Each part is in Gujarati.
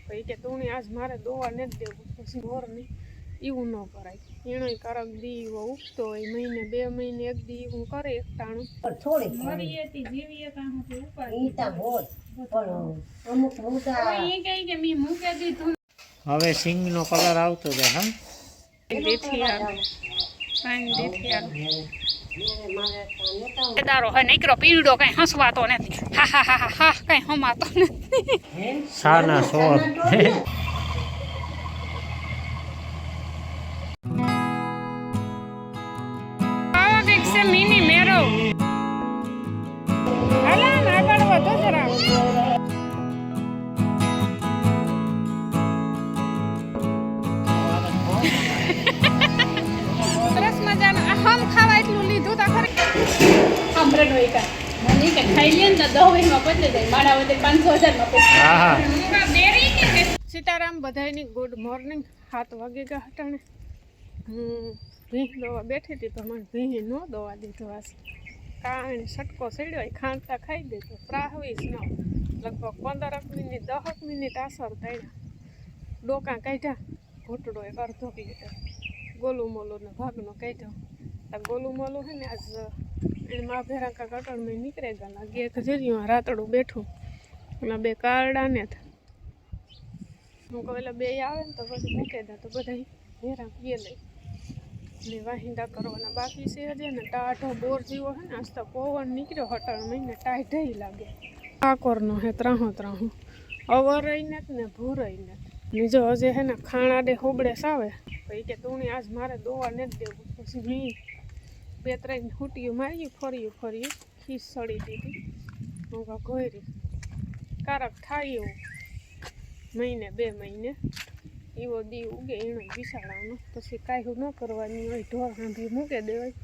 ભાઈ કે તું આજ મારે દોવા નથી દેવું પછી મોર નહીં એવું ન કરાય એનો કરક દી એવો ઉગતો હોય મહિને 2 મહિને એક દી એવું કરે એક ટાણું મરી હતી જીવી કાંથી ઉપર હવે સિંગનો કલર આવતો જાય હા દારો હે નીકળો પીડો કઈ હસવાતો નથી હા હા હા હા હા કઈ હમાતો નથી સાના સોર આવા કઈક છે મિની મેરો હાલા આગળ વધો જરા સરસ મજાનું હમ ખાવા એટલું લીધું તા ખરી સાંભળનો એકા મને કે ખાઈ લે ને 10 માં પતલે જાય મારા વધે 500,000 માં પતલે હા દેરી કે સીતારામ બધાયની ગુડ મોર્નિંગ 7 વાગે ગયા હટાણે ભીહ દોવા બેઠી હતી પણ મને ભીહ નો દોવા દીધો આજ કારણે સટકો સડ્યો ખાંડતા ખાઈ દીધો પ્રાહવીસ ન લગભગ 15 મિનિટ 10 મિનિટ આસર થયા ડોકા કાઢ્યા ઘૂંટડો એક અડધો લીટર ગોલું મોલું ને ભાગનો કાઢ્યો આ ગોલું મોલું છે ને આજ એને મા ભેરા કા કટણમાં નીકળે ગયા લાગે એક જરીમાં રાતડું બેઠું એના 2 કારડા ને હું કહું એટલે 2 આવે ને તો પછી મૂકે દે તો બધા ભેરા પીએ લઈ ને વાહિંદા કરવાના બાકી છે હજી ને ટાઢો બોર જેવો છે ને આજ તો પવન નીકળ્યો હટાણ મહિને ટાઢઈ લાગે કાકોરનો હે ત્રાહો અવર રહીને ને ભૂરાઈને બીજો હજી હે ને ખાણા દે હોબડે સાવે ભાઈ કે તું આજ મારે દોવા નથી દેવું પછી મેં 2-3 ફૂટીયું માર્યું ફર્યું ખીસ સડી દીધી હું ઘોરી કારક થાય એવું મહિને 2 મહિને એવો દી ઉગે એનો બિસાડાનો પછી કાંઈ ન કરવાની હોય ઢોર સાંભળી મૂકે દેવાય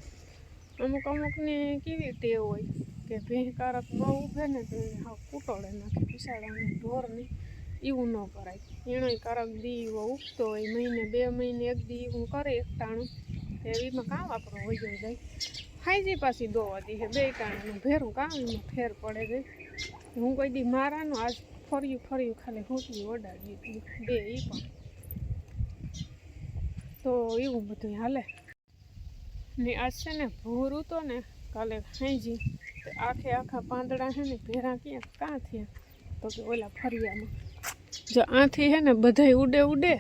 અમુકને કેવી ટેવ હોય કે ભેં કારક ન ઉભે ને તો એને હાવ કૂટોળે નાખે બિસાડાનું ઢોર નહીં એવું ન કરાય એનો કારક દી એવો ઉગતો હોય મહિને 2 મહિને એક દી એવું કરે એક ટાણું એવીમાં કામ આપણો વયો જાય હાઈજી પાછી દોવા દી છે 2 ટાણાનું ભેરું કામ એમાં ફેર પડે જાય હું કોઈ દી મારાનું આજ ફર્યું ખાલી હોટલી ઓડાડી હતી 2 એ પણ તો એવું બધું હાલે ને આજ છે ને ભૂરું તો ને કાલે હાઈજી આખા પાંદડા છે ને ભેરા કાં થયા તો કે ઓલા ફરિયામાં જો આથી છે ને બધાય ઉડે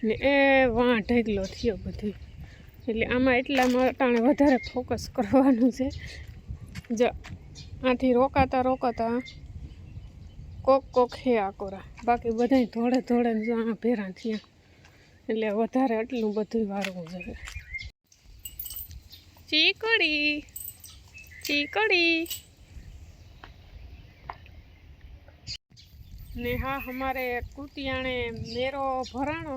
ને એ વાં ઢગલો થયો બધું એટલે આમાં એટલામાં અટાણે વધારે ફોકસ કરવાનું છે જો આથી રોકાતા કોક હે આકોરા બાકી બધાય ધોળે જો આ ભેરા થયા એટલે વધારે આટલું બધું વારવું જોઈએ ચીકડી ને હા અમારે કુતિયાણે મેરો ભરાણો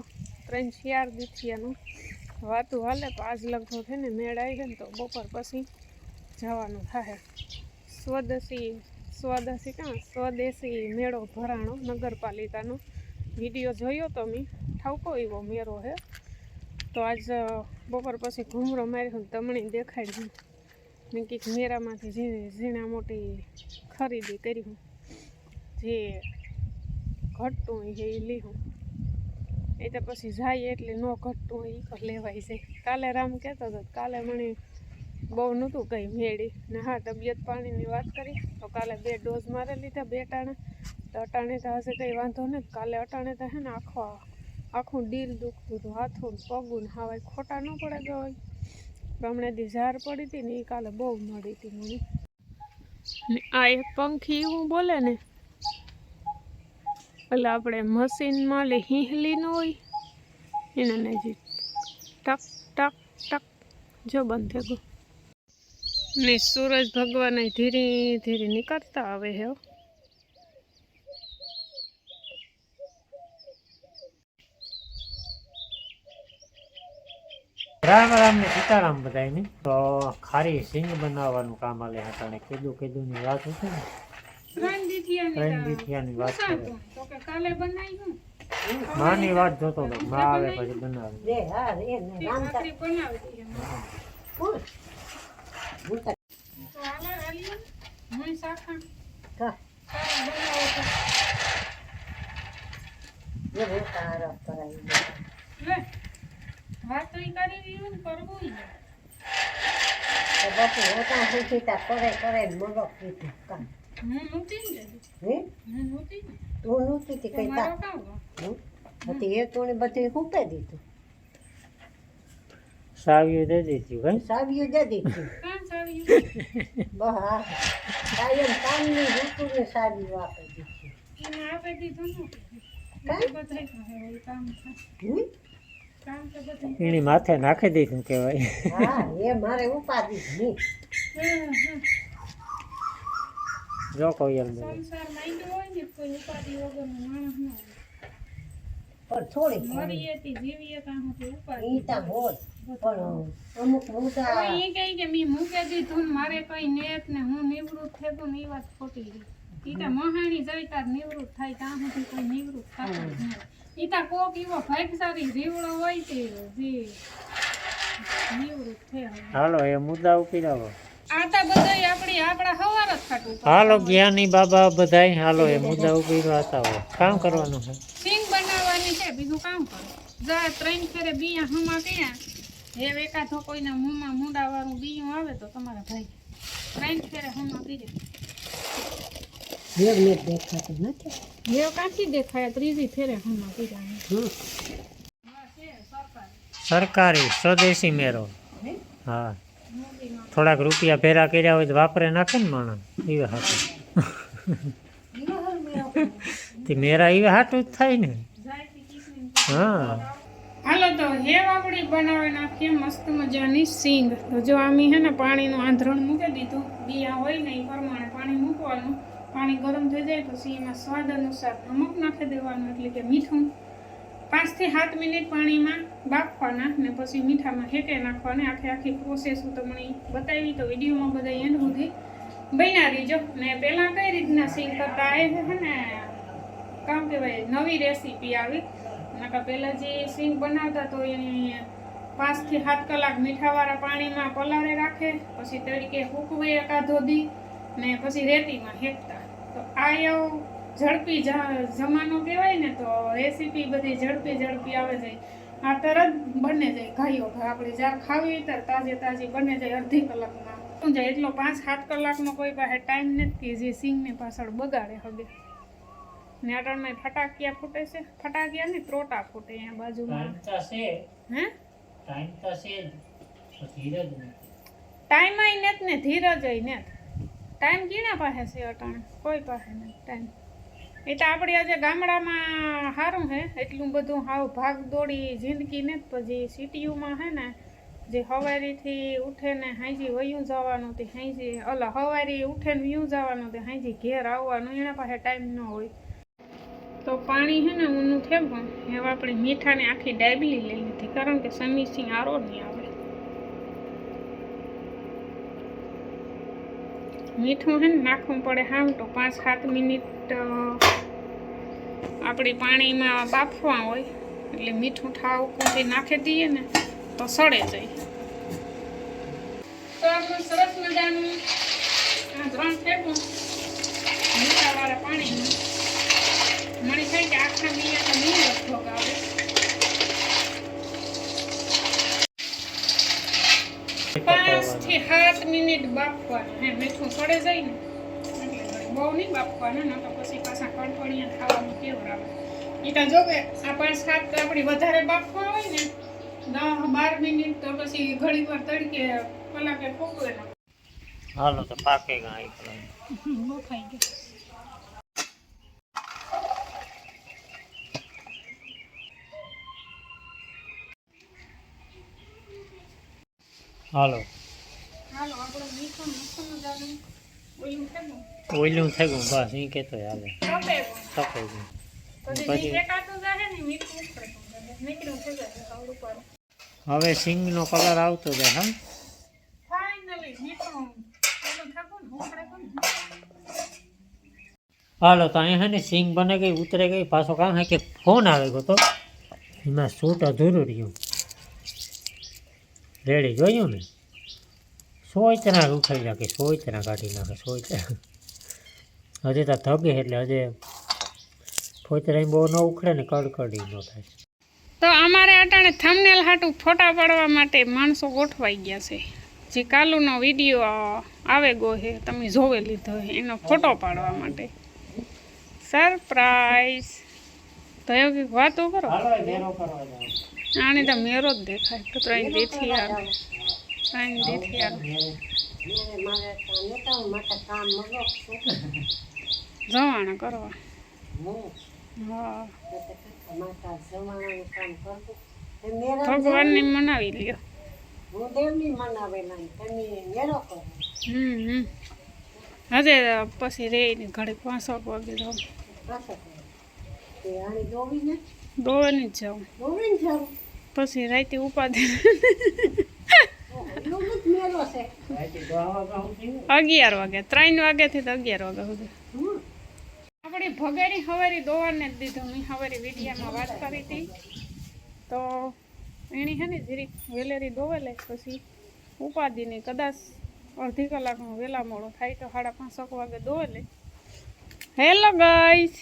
3-4 દીથિયાનું વાતું હાલે તો આજ લગભગ છે ને મેળ આવી જાય ને તો બપોર પછી જવાનું થાય સ્વદેશી મેળો ભરાણો નગરપાલિકાનો વિડીયો જોયો તો મેં ઠાવકો એવો મેરો હે તો આજ બપોર પછી ઘૂમરો માર્યો તમણી દેખાડ્યું મેં કંઈક મેરામાંથી ઝીણા મોટી ખરીદી કરી જે ઘટતું હોય એ લીધું એ તો પછી જાય એટલે ન ઘટતું હોય એ પણ લેવાય જાય કાલે રામ કહેતો હતો કાલે મને બહુ નહોતું કંઈ મેળી ને હા તબિયત પાણીની વાત કરી તો કાલે 2 ડોઝ મારે લીધા 2 ટાણે તો અટાણે તો હશે કંઈ વાંધો નથી કાલે અટાણે તો હે ને આખું ડીલ દુખતું હતું હાથું પગું ને હવાય ખોટા ન પડે ગયો હોય હમણાં દી ઝાર પડી હતી ને એ કાલે બહુ મળી હતી મને ને આ એક પંખી એવું બોલે ને એટલે આપણે મશીનમાં લે હિંહલી ન હોય એના નજીક ટક ટક ટક જો બંધ થઈ ગયું ને સૂરજ ભગવાન ધીરે ધીરે નીકળતા આવે હે રામ ને સીતારામ બધાયને તો ખારી સિંગ બનાવવાનું કામ આલે હટાણે કીધું ની વાત હતી ને 3 દીથિયાની વાત કરે તો કે કાલે બનાવ્યું માની વાત જોતો તો માં આવે પછી બનાવે રે હા રે ને રામતા બનાવતી હે તો આલે હું સાખા કા બનાવો તો જે મોટા આરામ કરાવી દેતા. લે વાત તો ઈ કરી રહ્યું ને કરવું ઈ. તો બાપુ હોતા પૂછી તા કરે ને મગજ કીધું કામ. હું નહોતી ને જતી. હે હું નહોતી ને. તું નહોતી તે તો કઈ મારો તા કામ હતી એ તો બધું ખૂપે દીધું. સાવ્યું દે દીધું ભાઈ. સાવ્યું દે દીધું. કામ સારી બસ હા કાયમ કામની ઋતુને સાવ્યું આપી દીધું. એને આપી દીધું ને કાંઈ? બધાય પાસે હોય કામ થાય. હમ? કામ તો બધાય એની માથે નાખી દીધું કહેવાય. હા એ મારે ઉપાધિ જ નહીં. જો કોઈ એમ સંસાર માંડ્યો હોય ને કોઈ ઉપાધિ વગરનો માણસ ન હોય. પણ થોડી ઘણી. મરીએ તી જીવીએ ત્યાં સુધી ઉપાધિ. ઈ તા હોત પણ અમુક મોટા કોઈ ઈ કહે કે મેં મૂકી દીધું ને મારે કઈ નેત ને હું નિવૃત્ત થતું ને એ વાત ખોટી રહી. ઈ તા મહાણી જાય તાર નિવૃત્ત થાય ત્યાં સુધી કોઈ નિવૃત્ત થતું જ નહીં. ઈ તા કોક એવો ભાગશાળી જીવડો હોય તે જે નિવૃત્ત થયા. હાલો એ મુદ્દા ઉપીરાવો. આ તા બધાય આપણા હવાર જ ખાટું પડે. હાલો જ્ઞાની બાબા બધાય હાલો એ મુદ્દા ઉપીરાતા હોય. કામ કરવાનું છે. સિંગ બનાવવાની છે બીજું કામ કરો. જા 3 ફેરે બીયા હમા કયા હે એકાદો કોઈના મોંમાં મુંડાવાળું બીયું આવે તો તમારા ભાઈ 3 ફેરે હમા પીજે. વેગ ને દેખાતું નથી. જેવ કાંથી દેખાય ત્રીજી ફેરે હમા પીજાની. સરકારી સ્વદેશી મેરો. હે? હા થોડાક રૂપિયા ભેરા કર્યા હોય તો વાપરે નાખે ને માણસ એવે હાટું. તે મેરા એવે હાટું જ થાય ને. હા હાલો તો હેવ આપણી બનાવી નાખીએ મસ્ત મજાની સિંગ. તો જો આમી હે ને પાણીનું આંધણ મૂકી દીધું. બીયા હોય ને એ પ્રમાણે પાણી મૂકવાનું. પાણી ગરમ થઈ જાય પછી એમાં સ્વાદ અનુસાર નમક નાખી દેવાનું એટલે કે મીઠું. 5 થી 7 મિનિટ પાણીમાં બાફવાના ને પછી મીઠામાં હેકે નાખવાને. આખી પ્રોસેસ હું તમને બતાવી તો વિડીયોમાં બધા એન્ડ સુધી બન્યા રહીજો. ને પહેલાં કઈ રીતના સિંગ કરતા એ છે ને કામ કહેવાય નવી રેસીપી આવી. નકા પહેલાં જે સિંગ બનાવતા તો એની 5 થી 7 કલાક મીઠાવાળા પાણીમાં પલાળે રાખે પછી તરીકે હૂકવે એકાદો દી ને પછી રેતીમાં હેકતા. તો આ એવું ઝડપી જમાનો કહેવાય ને તો રેસીપી બધી ઝડપી આવે જાય. આ તરત બને જાય ઘાયો ઘા. આપણે જ્યારે ખાવી હોય ત્યારે તાજી બને જાય અડધી કલાકમાં શું જાય. એટલો 5-7 કલાકનો કોઈ પાસે ટાઈમ નથી કે જે સિંગની પાછળ બગાડે હવે. ને આટણમાં ફટાકિયા ફૂટે છે. ફટાકિયા ને ત્રોટા ફૂટે અહીંયા બાજુમાં. હે ટાઈમ આઈ નેત ને ધીરજ આઈ નેત. ટાઈમ કીના પાસે છે અટાણે? કોઈ પાસે નથી ટાઈમ. એ તો આપણે આજે ગામડામાં સારું છે એટલું બધું હાવ ભાગ દોડી જિંદગી ને. પછી સિટીયુમાં છે ને જે સવારીથી ઉઠે ને હાંજી વયું જવાનું તે હાંજી સવારી ઉઠે ને વયું જવાનું તે હાંજી ઘેર આવવાનું એના પાસે ટાઈમ ન હોય. તો પાણી છે ને ઊનું થેવું હવે આપણે મીઠાને આખી ડાબલી લઈ લીધી કારણ કે સમીસિંગ આરો નહીં આવે. મીઠું છે ને નાખવું પડે હામ તો 5-7 મિનિટ આપણી પાણીમાં બાફવા હોય એટલે મીઠું ઠાવકુંથી નાખી દઈએ ને તો સડે જાય. તો આપણું સરસ મજાનું આંધણ થેવું મીઠાવાળા પાણીમાં મને થાય કે આખા બીયા તો નહીં લગભગ આવે. 5 થી 7 મિનિટ બાફવાનું. હે મીઠું સડે જાય ને એટલે બહુ નહીં બાફવાનું ન તો પછી પાછા કડકડિયા ખાવાનું કેવું આવે. એ તો જો કે આ 5-7 આપણી વધારે બાફવા હોય ને 10-12 મિનિટ તો પછી ઘણી વાર તડકે કલાકે ફૂકવે ના. હાલો તો પાકે ગાય બફાઈ ગયું. હાલો હાલો આપણો મીઠું મસ્ત મજાનું ઓઈલું થેવું ઓઈલું થઈ ગયું બસ એ કહેતો હાલે તપે તપાઈ ગયું. પછી શેકાતું જાય ને મીઠું ઉપર નીકળ્યું થઈ જાય આવડું પર. હવે સિંગનો કલર આવતો જાય. હા ફાઇનલી મીઠું ઓલું થતું ને ઉકળે કોણ. હાલો તો અહીંયા છે ને સિંગ બને ગઈ ઉતરે ગઈ. પાછો કામ છે કે ફોન આવે ગયો તો એમાં શૂટ અધૂરું રહ્યું. રેડી જોયું ને 100 ચણા ઉખાડી નાખે 100 ચણા કાઢી નાખે 100 ચણા. હજી તો ધગે એટલે હજે ફોતરાઈ બહુ ન ઉખડે ને કડકડી ન થાય. તો અમારે અટાણે થંબનેલ હાટું ફોટા પાડવા માટે માણસો ગોઠવાઈ ગયા છે. જે કાલુનો વિડીયો આવે ગયો છે તમે જોવે લીધો છે એનો ફોટો પાડવા માટે સરપ્રાઈઝ. તો એવું કંઈક વાતો કરો. આને તો મેરો જ દેખાય તો ત્રણ દેથી આવે. મારે નેતાઓ માટે કામ મળો જવાના કરવા. હું હા માતા જમાનાનું કામ કરતું તે મેરા ભગવાનને મનાવી લ્યો. હું દેવની મનાવેલા તમે મેરો કરો. હજે પછી રે ને ઘડી 5 વાગે જાઉં. પાછો કરો તે આની દોવીને દોવાની જ જાઉં. જાવ પછી રાતે ઉપાધિ એવું જ મેરો છે 11 વાગે 3 વાગ્યાથી તો 11 વાગ્યા સુધી. હમ આપણી ભગારી હવારી દોવાને જ દીધો. મેં હવારી વિડીયામાં વાત કરી હતી તો એની છે ને જરીક વેલેરી દોવે લે પછી ઉપાધિની કદાચ અડધી કલાકમાં વહેલા મોડો થાય તો 5:30 વાગે દોવે લે. હેલો ગાઈસ,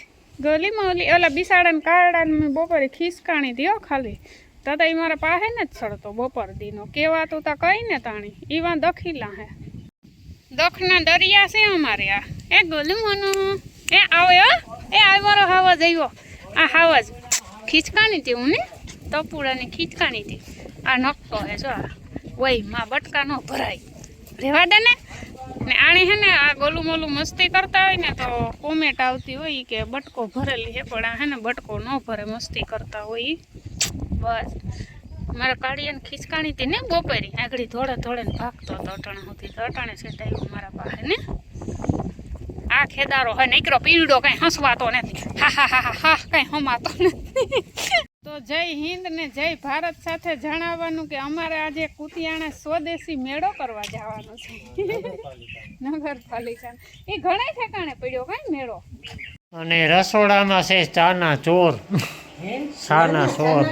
ગલીમાં ઓલા બિસાડાને કારડાને મેં બપોરે ખીસકાણી દીયો ખાલી તો એ મારા પાસે ને જ ચડતો બપોર દીનો કહેવાતું તો કઈ ને તાણી ઈવા દખીલા હે દખના દરિયા છે અમારે. આ એ ગલીમાંનું એ આવ્યો એ આ મારો હાવજ આવ્યો. આ હાવજ ખીચકાણી હતી હું ને તપુડાની ખીચકાણી હતી. આ નકતો હે જો આ વય માં બટકા ન ભરાય રેવા દે ને. આણે હે ને આ ગોલું મોલું મસ્તી કરતા હોય ને તો કોમેન્ટ આવતી હોય કે બટકો ભરેલી હે પણ આ હે ને બટકો ન ભરે મસ્તી કરતા હોય. બસ મારા કાળિયાને ખીચકાણી હતી ને બપોરી આગળ ધોળે ધોળે ને ભાગતો હતો અટાણા સુધી તો અટાણે સેટ આવ્યું મારા પાસે ને. આ ખેદારો હે નીકળો પીવડો કઈ હસવાતો નથી. હા હા હા હા હા કઈ હમાતો નથી. તો જય હિન્દ ને જય ભારત સાથે જણાવવાનું કે અમારે આજે કુતિયાણા સ્વદેશી મેળો કરવા જવાનો છે નગરપાલિકા. એ ઘણા ઠેકાણે પડ્યો કઈ મેળો. અને રસોડામાં છે ચાના ચોર. સાના ચોર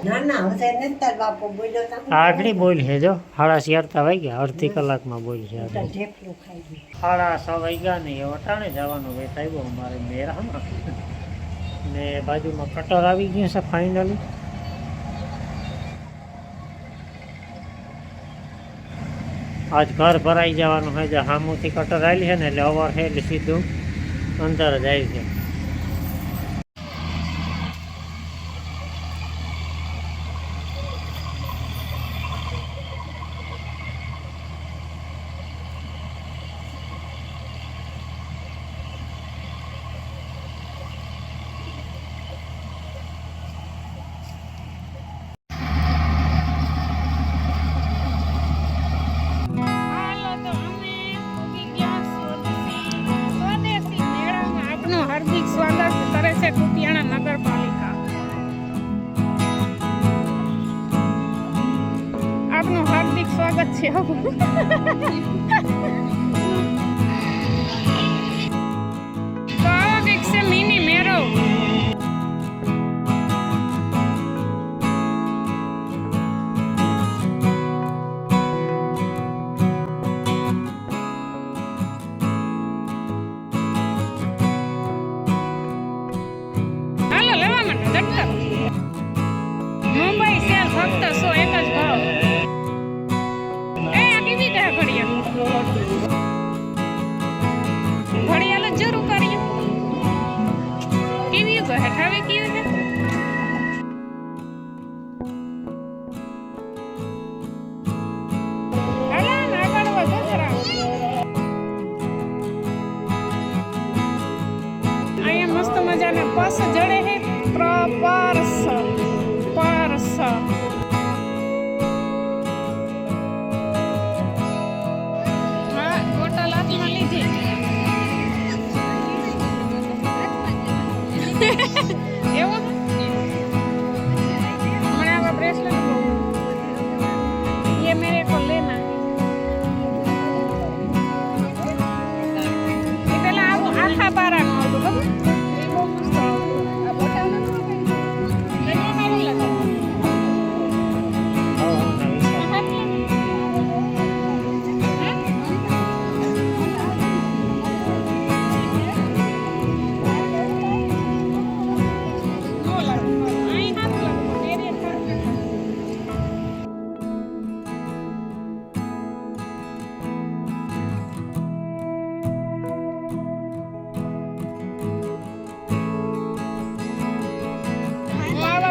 ના ના હવે નેતા બાપુ બોલ્યો તા આગળ બોલ છે જો 4:30 વાગ્યા અડધી કલાકમાં બોલ છે. ઢેફલું ખાઈ ગયું 6:30 વાગ્યા ને વટાણે જવાનું વેત આવ્યો અમારે મેરામાં ને બાજુમાં કટર આવી ગયું છે ફાઇનલી. આજ ઘર ભરાઈ જવાનું હોય જે સામુથી કટર આવેલી છે ને એટલે અવાર છે એટલે સીધું અંદર જ આવી છે. હાલો તો અમે ઉગી ગયા સ્વદેશી મેળામાં. આપનું હાર્દિક સ્વાગત કરે છે કુતિયાણા નગરપાલિકા. આપનું હાર્દિક સ્વાગત છે. તો આવો કંઈક છે મિની મેળો. હાલો લેવા માંડો ઝટકા. મુંબઈ સેલ ફક્ત 101 જ ભાવ. એ આ કેવી દે ઘડિયાળ જ જરૂર કરીએ કેવી કહે ઠાવે કેવી છે. હાલા ના આગળ વધો જરા. અહીંયા મસ્ત મજાના પર્સ જડે છે. પર્સ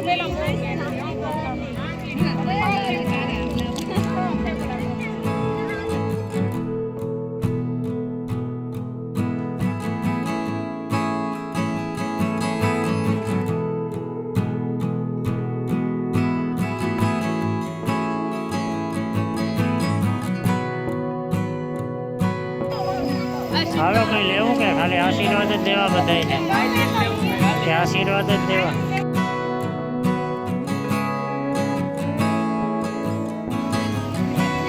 પેલા હાલો કઈ લેવું કે ખાલી આશીર્વાદ જ દેવા બધાને કે આશીર્વાદ જ દેવા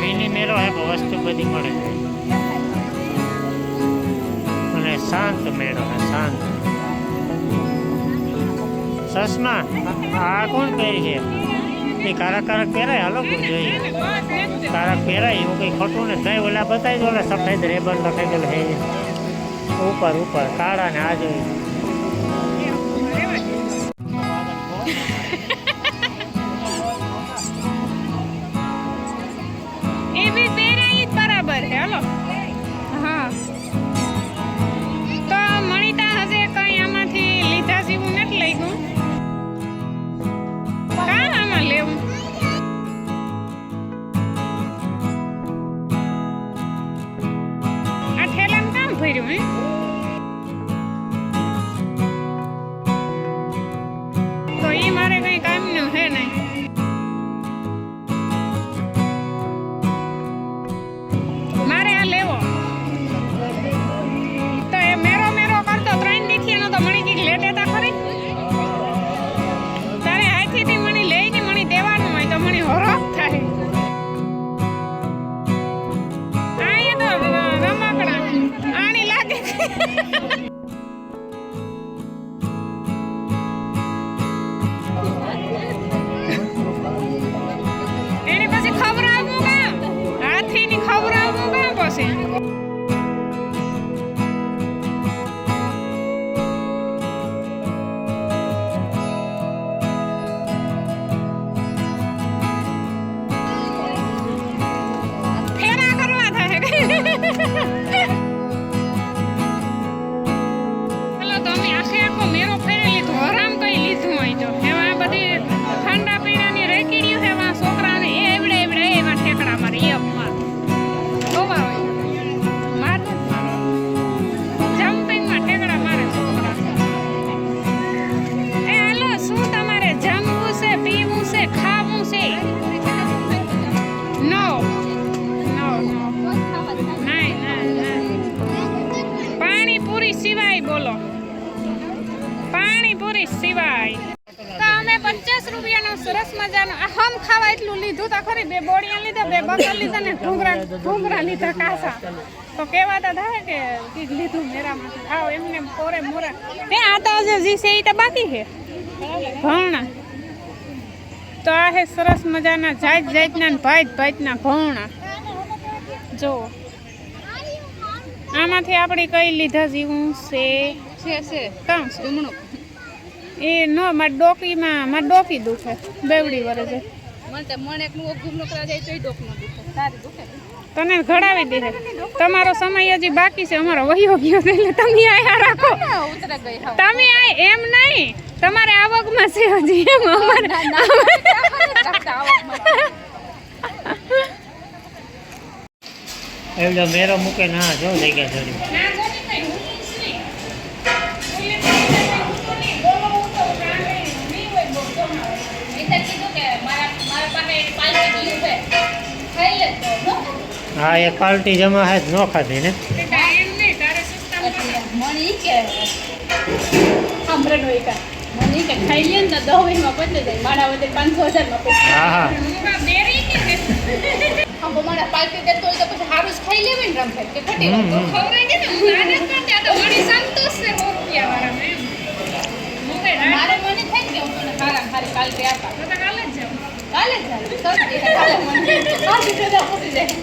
મિની મેળો હે વસ્તુ બધી મળે અને શાંત મેળો હે શાંત ચશ્મા આ કોણ પહેરી છે એ કારક પહેરાય હાલો જોઈએ કારક પહેરાય એવું કંઈ ખોટું ને નહીં ઓલા બતાવી દો ઓલા સફેદ રેબન લખેલું હે ઉપર ઉપર કાળા ને આ જોઈ એ બી પહેરાય જ બરાબર હે હાલો હા તો મણિતા હજે કઈ આમાંથી લીધા જેવું નથી લઈ ગયું કાં આમાં લેવું આ ઠેલામાં કામ ભર્યું હે તો એ મારે કઈ કામનું હે નહીં મારે આ લેવો તો એ મેરો મેરો કરતો 3 દીથી એનો તો મણી કીક લે દેતા ખરી તારે હાથીથી મણી લઈને મણી દેવાનું હોય તો મણી હરખ થાય આ તો રમકડા આણી લાગે એને પછી ખવડાવવું કાં હાથીની ખવડાવવું કાં પછી ફેરા કરવા થાય હાલો તો અમે આખો મેરો ફેરી લીધો હરામ કઈ લીધું હોય તો એવા બધી ઠંડા પીણાની રેકીડીઓ એવા છોકરાને એ એવડે એવા ઠેકડા મારે એ માર જોવા હોય માર જમ્પિંગમાં ઠેકડા મારે છોકરા એ હાલો શું તમારે જમવું છે પીવું છે ખાવું છે નો પાણીપુરી સિવાય બોલો પાણીપુરી સિવાય તો અમે 50 રૂપિયાનો સરસ મજાનો હમ ખાવા એટલું લીધું તો ખરી 2 બોડિયા લીધા 2 બકર લીધા ને ઘૂંઘરા લીધા કાસા તો કહેવાતા થાય કે કીક લીધું મેરામાંથી આવ એમને પોરે મોરા તે આ તો જે છે એ તો બાકી છે ઘઉંના તો આ હે સરસ મજાના જાતના ને ભાતના ઘઉંના જો આમાંથી આપણે કઈ લીધા જેવું છે કાં જમણું એ નો મારી ડોકી દુખે બેવડી વરે છે તને ઘડાવી દીધે તમારો સમય હજી બાકી છે અમારો વહ્યો ગયો છે એટલે તમે આયા રાખો તમે આ એમ નહીં તમારે આવકમાં છે હજી એમ અમારે એવડો મેરો મૂકે ના જો જગ્યા થોડી હા એ પાલટી જમા હે નો ખાધી ને મણી કે આમરેડ હોય કા મણી કે ખાઈ લે ને 10 વીમાં પતી જાય મારા વધે 500,000 માં પતી હા હા આમ મારા પાલટી દેતો હોય તો પછી હારું જ ખાઈ લેવે ને રમ કે ખોટી વાત તો ખવરાઈ દે ને હું આને પણ ત્યાં તો મણી સંતોષ છે રૂપિયા વાળા મે મુકે મારે મણી થાય કે હું તને હારી કાલ પે આપા તો કાલે જ જાવ સર દે કાલે મણી આ દીધે તો પતી જાય